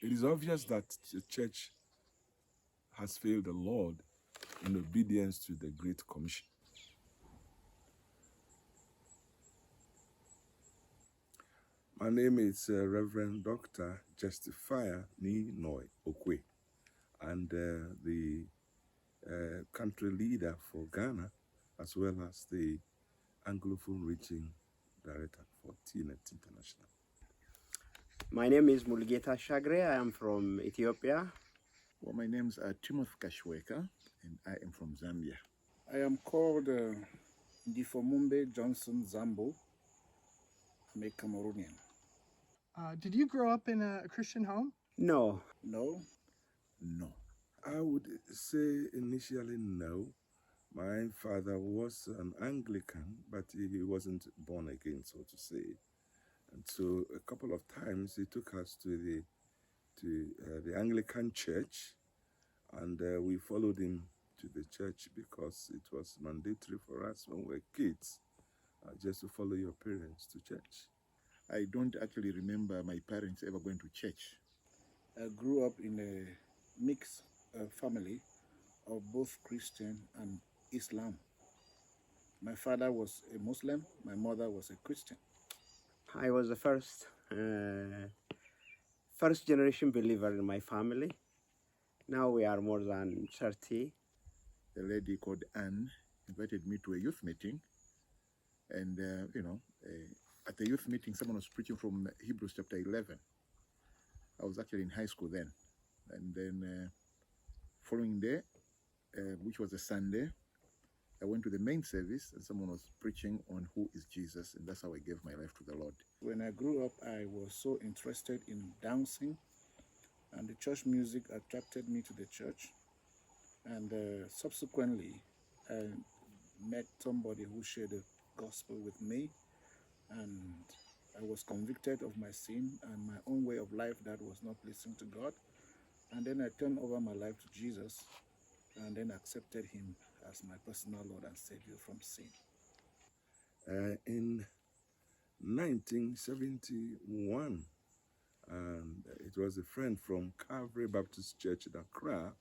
It is obvious that the church has failed the Lord in obedience to the Great Commission. My name is Reverend Dr. Justifier Ninoy Okwe, and the country leader for Ghana, as well as the Anglophone Reaching Director for TNET International. My name is Mulgeta Shagre. I am from Ethiopia. Well, my name is Timothy Kashweka, and I am from Zambia. I am called Ndifomumbe Johnson Zambo. I'm a Cameroonian. Did you grow up in a Christian home? No. No. No. I would say initially no. My father was an Anglican, but he wasn't born again, so to say. And so a couple of times he took us to the Anglican church, and we followed him to the church because it was mandatory for us when we were kids just to follow your parents to church. I don't actually remember my parents ever going to church. I grew up in a mixed family of both Christian and Islam. My father was a Muslim, my mother was a Christian. I was the first generation believer in my family. Now we are more than 30. A lady called Anne invited me to a youth meeting, and at the youth meeting, someone was preaching from Hebrews chapter 11. I was actually in high school then. And then following day, which was a Sunday, I went to the main service and someone was preaching on who is Jesus, and that's how I gave my life to the Lord. When I grew up, I was so interested in dancing, and the church music attracted me to the church. And subsequently, I met somebody who shared the gospel with me, and I was convicted of my sin and my own way of life that was not pleasing to God. And then I turned over my life to Jesus and then accepted him as my personal Lord and Savior from sin. In 1971, and it was a friend from Calvary Baptist Church in Accra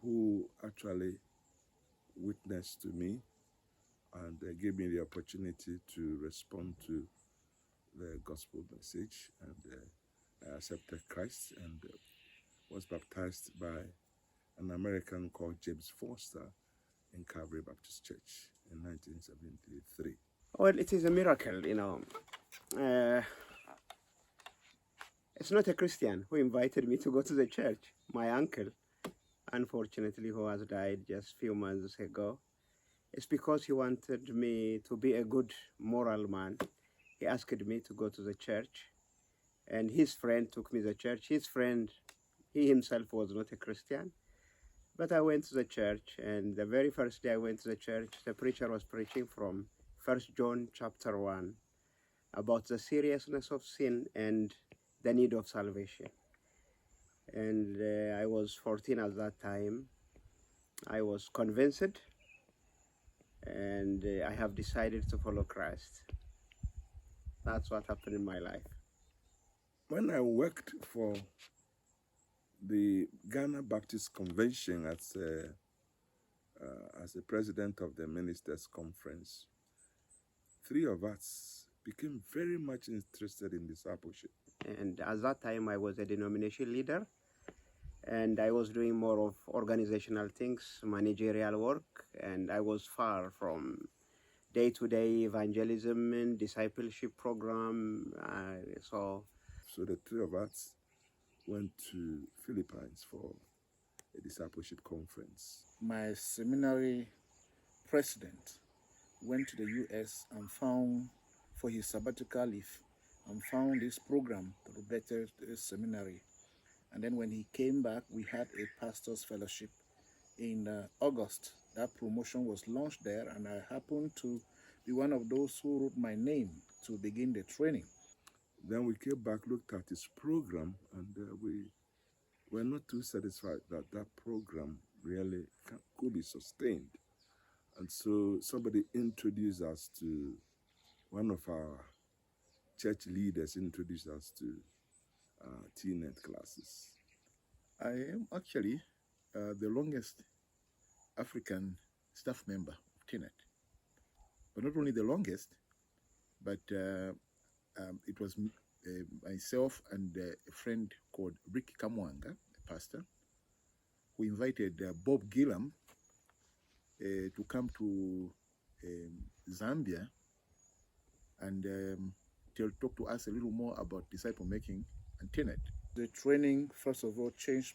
who actually witnessed to me and gave me the opportunity to respond to the gospel message, and I accepted Christ and was baptized by an American called James Foster in Calvary Baptist Church in 1973. Well, it is a miracle, It's not a Christian who invited me to go to the church. My uncle, unfortunately, who has died just a few months ago. It's because he wanted me to be a good moral man. He asked me to go to the church, and his friend took me to the church. His friend, he himself was not a Christian, but I went to the church, and the very first day I went to the church, the preacher was preaching from 1 John chapter 1 about the seriousness of sin and the need of salvation. And I was 14 at that time. I was convinced, and I have decided to follow Christ. That's what happened in my life. When I worked for the Ghana Baptist Convention as a president of the Ministers' Conference, 3 of us became very much interested in discipleship. And at that time, I was a denomination leader, and I was doing more of organizational things, managerial work, and I was far from day-to-day evangelism and discipleship program. So the 3 of us went to Philippines for a discipleship conference. My seminary president went to the US and found, for his sabbatical leave, and found this program, the Better Seminary. And then when he came back, we had a pastor's fellowship in August. That promotion was launched there, and I happened to be one of those who wrote my name to begin the training. Then we came back, looked at his program, and we were not too satisfied that that program really could be sustained. And so somebody introduced us to, one of our church leaders introduced us to TNET classes? I am actually the longest African staff member of TNET. But not only the longest, but it was myself and a friend called Rick Kamwanga, a pastor, who invited Bob Gillam to come to Zambia and talk to us a little more about disciple making and TNET. The training, first of all, changed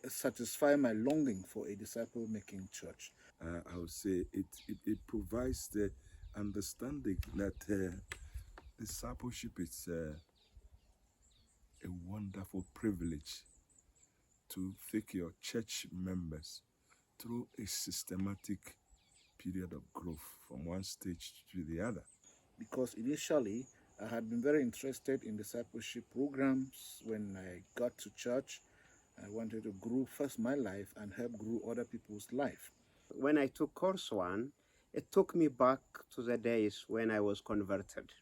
satisfy my longing for a disciple-making church. I would say it provides the understanding that discipleship is a wonderful privilege to take your church members through a systematic period of growth from one stage to the other. Because initially, I had been very interested in discipleship programs. When I got to church, I wanted to grow first my life and help grow other people's life. When I took course one, it took me back to the days when I was converted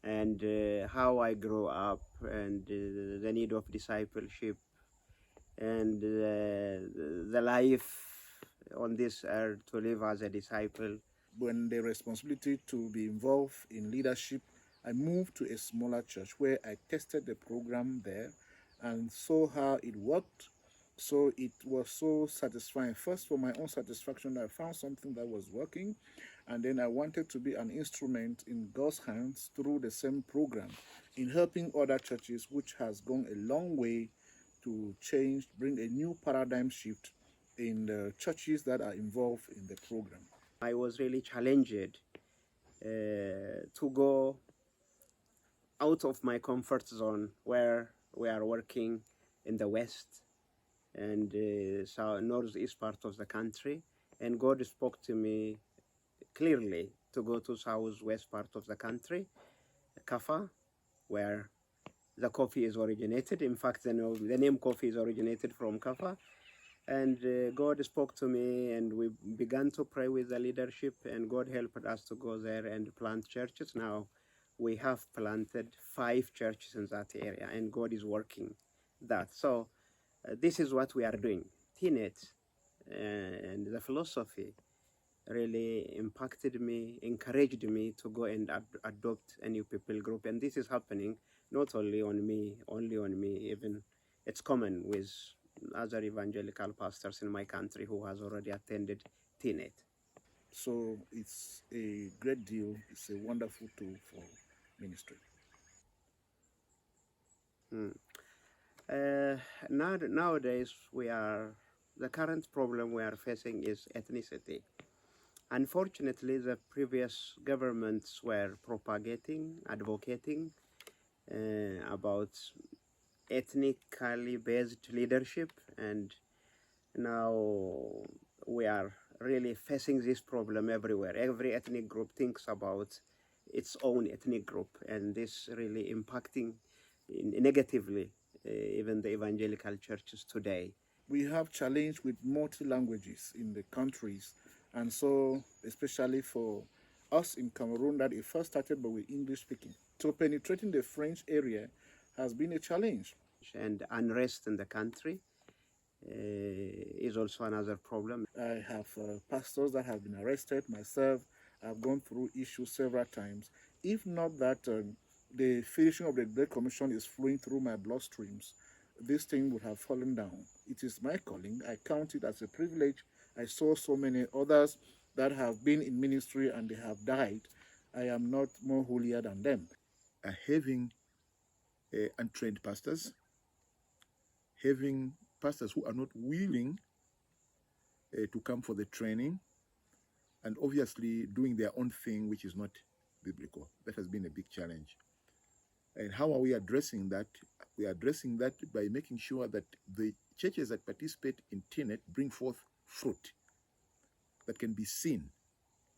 and how I grew up and the need of discipleship and the life on this earth to live as a disciple. When the responsibility to be involved in leadership, I moved to a smaller church where I tested the program there and saw how it worked. So it was so satisfying. First, for my own satisfaction, I found something that was working, and then I wanted to be an instrument in God's hands through the same program in helping other churches, which has gone a long way to change, bring a new paradigm shift in the churches that are involved in the program. I was really challenged to go out of my comfort zone where we are working in the West and northeast part of the country, and God spoke to me clearly to go to southwest part of the country, Kaffa, where the coffee is originated. In fact, the name coffee is originated from Kaffa. And God spoke to me, and we began to pray with the leadership, and God helped us to go there and plant churches. Now we have planted 5 churches in that area, and God is working that. So this is what we are doing. TNET and the philosophy really impacted me, encouraged me to go and adopt a new people group. And this is happening not only on me, even it's common with other evangelical pastors in my country who has already attended TNET. So it's a great deal. It's a wonderful tool for ministry. Nowadays, the current problem we are facing is ethnicity. Unfortunately, the previous governments were advocating about ethnically based leadership, and now we are really facing this problem everywhere. Every ethnic group thinks about its own ethnic group, and this really impacting negatively even the evangelical churches today. We have challenge with multi-languages in the countries, and so especially for us in Cameroon, that it first started but with English speaking. So penetrating the French area has been a challenge. And unrest in the country is also another problem. I have pastors that have been arrested. Myself, I've gone through issues several times. If not that the finishing of the Great Commission is flowing through my bloodstreams, this thing would have fallen down. It is my calling. I count it as a privilege. I saw so many others that have been in ministry and they have died. I am not more holier than them. Having untrained pastors, having pastors who are not willing to come for the training, and obviously doing their own thing, which is not biblical. That has been a big challenge. And how are we addressing that? We are addressing that by making sure that the churches that participate in TNET bring forth fruit that can be seen.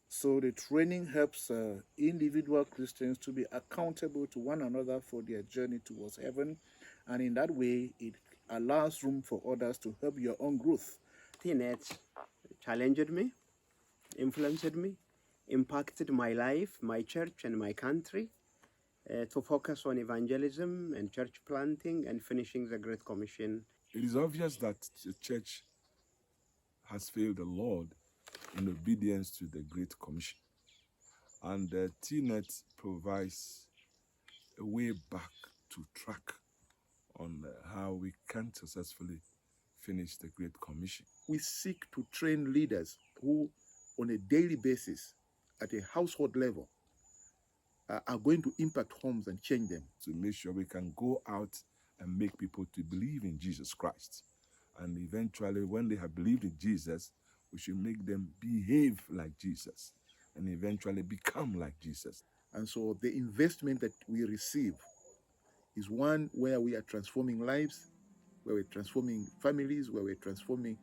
So the training helps individual Christians to be accountable to one another for their journey towards heaven. And in that way, it allows room for others to help your own growth. TNET challenged me, influenced me, impacted my life, my church, and my country. to focus on evangelism and church planting and finishing the Great Commission. It is obvious that the church has failed the Lord in obedience to the Great Commission. And TNET provides a way back to track on how we can successfully finish the Great Commission. We seek to train leaders who, on a daily basis, at a household level, are going to impact homes and change them. To make sure we can go out and make people to believe in Jesus Christ. And eventually, when they have believed in Jesus, we should make them behave like Jesus and eventually become like Jesus. And so the investment that we receive is one where we are transforming lives, where we're transforming families, where we're transforming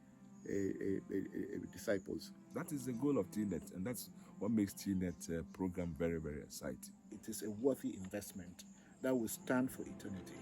disciples. That is the goal of TNET, and that's what makes TNET program very, very exciting. It is a worthy investment that will stand for eternity.